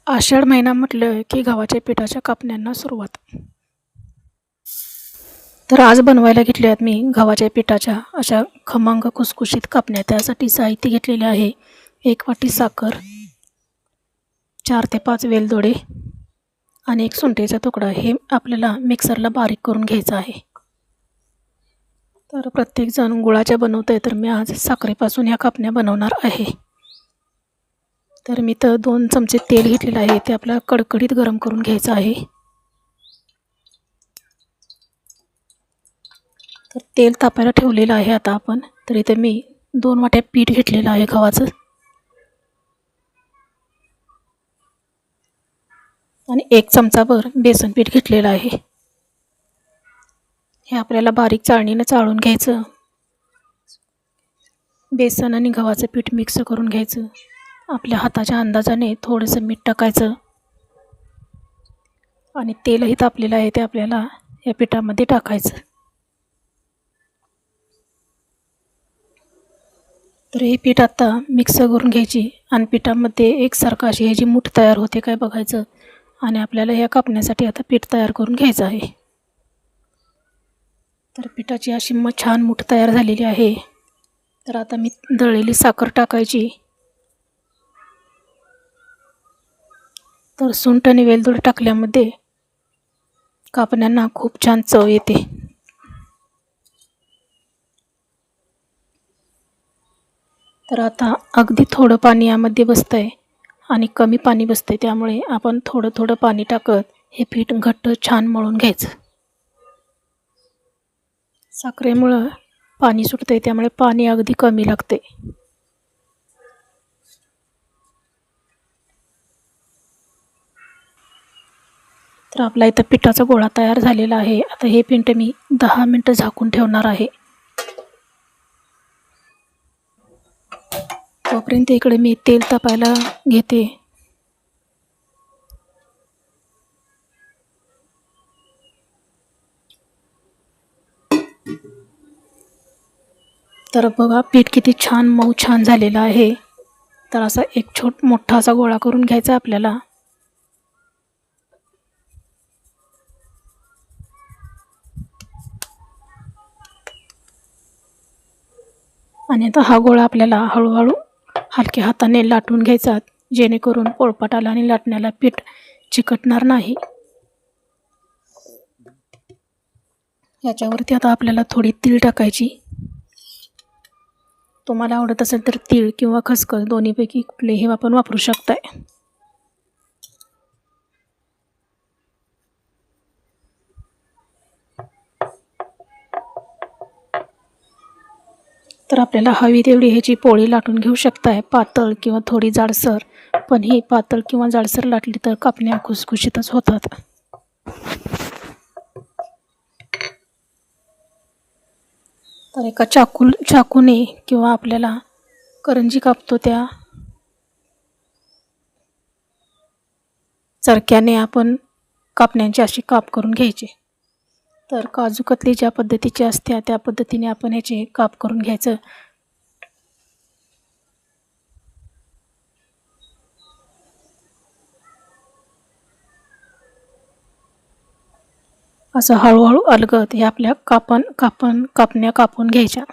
आषाढ महिना म्हटलं की गव्हाच्या पिठाच्या कापण्यांना सुरुवात. तर आज बनवायला घेतल्यात मी गव्हाच्या पिठाच्या अशा खमंग खुसखुशीत कापण्या. त्यासाठी साहित्य घेतलेले आहे 1 वाटी साखर, 4 ते 5 वेलदोडे आणि 1 सुंठीचा तुकडा. हे आपल्याला मिक्सरला बारीक करून घ्यायचं आहे. तर प्रत्येकजण गुळाच्या बनवत आहे, तर मी आज साखरेपासून ह्या कापण्या बनवणार आहे. तर मी 2 चमचे तेल घेतलेलं आहे, ते आपल्याला कडकडीत गरम करून घ्यायचं आहे. तर तेल तापायला ठेवलेलं आहे आता आपण. तर इथे मी 2 वाट्या पीठ घेतलेलं आहे गव्हाचं आणि 1 चमचाभर बेसन पीठ घेतलेलं आहे. हे आपल्याला बारीक चाळणीनं चाळून घ्यायचं. बेसन आणि गव्हाचं पीठ मिक्स करून घ्यायचं. आपल्या हाताच्या अंदाजाने थोडंसं मीठ टाकायचं आणि तेलही तापलेलं आहे, ते आपल्याला या पिठामध्ये टाकायचं. तर हे पीठ आता मिक्स करून घ्यायची आणि पिठामध्ये एकसारखं अशी ह्याची मूठ तयार होते काय बघायचं. आणि आपल्याला ह्या कापण्यासाठी आता पीठ तयार करून घ्यायचं आहे. तर पिठाची अशी छान मूठ तयार झालेली आहे. तर आता मी दळलेली साखर टाकायची. तर सुंठ आणि वेलदोडे टाकल्यामध्ये कापण्यांना खूप छान चव येते. तर आता अगदी थोडं पाणी यामध्ये बसतंय आणि कमी पाणी बसतंय, त्यामुळे आपण थोडं थोडं पाणी टाकत हे पीठ घट्ट छान मळून घ्यायचं. साखरेमुळं पाणी सुटतंय, त्यामुळे पाणी अगदी कमी लागते. तर आपला इथं पिठाचा गोळा तयार झालेला आहे. आता हे पीठ मी 10 मिनटं झाकून ठेवणार आहे. तोपर्यंत इकडे मी तेल तापायला घेते. तर बघा पीठ किती छान मऊ छान झालेलं आहे. तर असा एक मोठा असा गोळा करून घ्यायचा आपल्याला. आणि आता हा गोळा आपल्याला हळूहळू हलक्या हाताने लाटून घ्यायचा, जेणेकरून पोळपाटाला आणि लाटण्याला पीठ चिकटणार नाही. याच्यावरती आता आपल्याला थोडी तीळ टाकायची. तुम्हाला आवडत असेल तर तीळ किंवा खसखस दोन्हीपैकी कुठलेही आपण वापरू शकताय. तर आपल्याला हवी तेवढी ह्याची पोळी लाटून घेऊ शकताय, पातळ किंवा थोडी जाडसर. पण ही पातळ किंवा जाडसर लाटली तर कापण्या खुसखुशीतच होतात. तर एका चाकूने किंवा आपल्याला करंजी कापतो त्या चरख्याने आपण कापण्यांची अशी काप करून घ्यायची. तर काजू कतली ज्या पद्धतीची असते त्या पद्धतीने आपण ह्याचे काप करून घ्यायचं. असं हळूहळू अलगद हे आपल्या कापण्या कापून घ्यायच्या.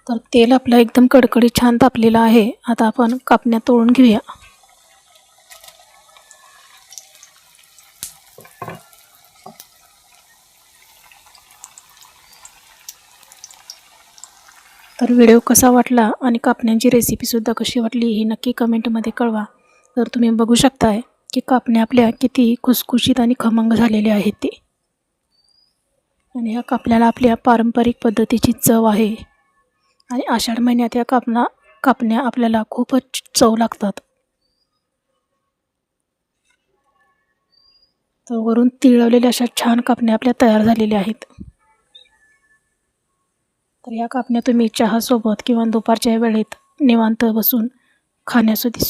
तर तेल आपलं एकदम कडकडीत छान तापलेलं आहे. आता आपण कापण्या तळून घेऊया. तर व्हिडिओ कसा वाटला आणि कापण्यांची रेसिपीसुद्धा कशी वाटली ही नक्की कमेंटमध्ये कळवा. तर तुम्ही बघू शकताय की कापण्या आपल्या किती खुसखुशीत आणि खमंग झालेल्या आहेत ते. आणि ह्या कापण्याला आपल्या पारंपरिक पद्धतीची चव आहे. आणि आषाढ महिन्यात या कापण्या आपल्याला खूपच चव लागतात. तर वरून तिळवलेल्या अशा छान कापण्या आपल्या तयार झालेल्या आहेत. तर या कापण्या तुम्ही चहासोबत किंवा दुपारच्या वेळेत निवांत बसून खाण्यासाठी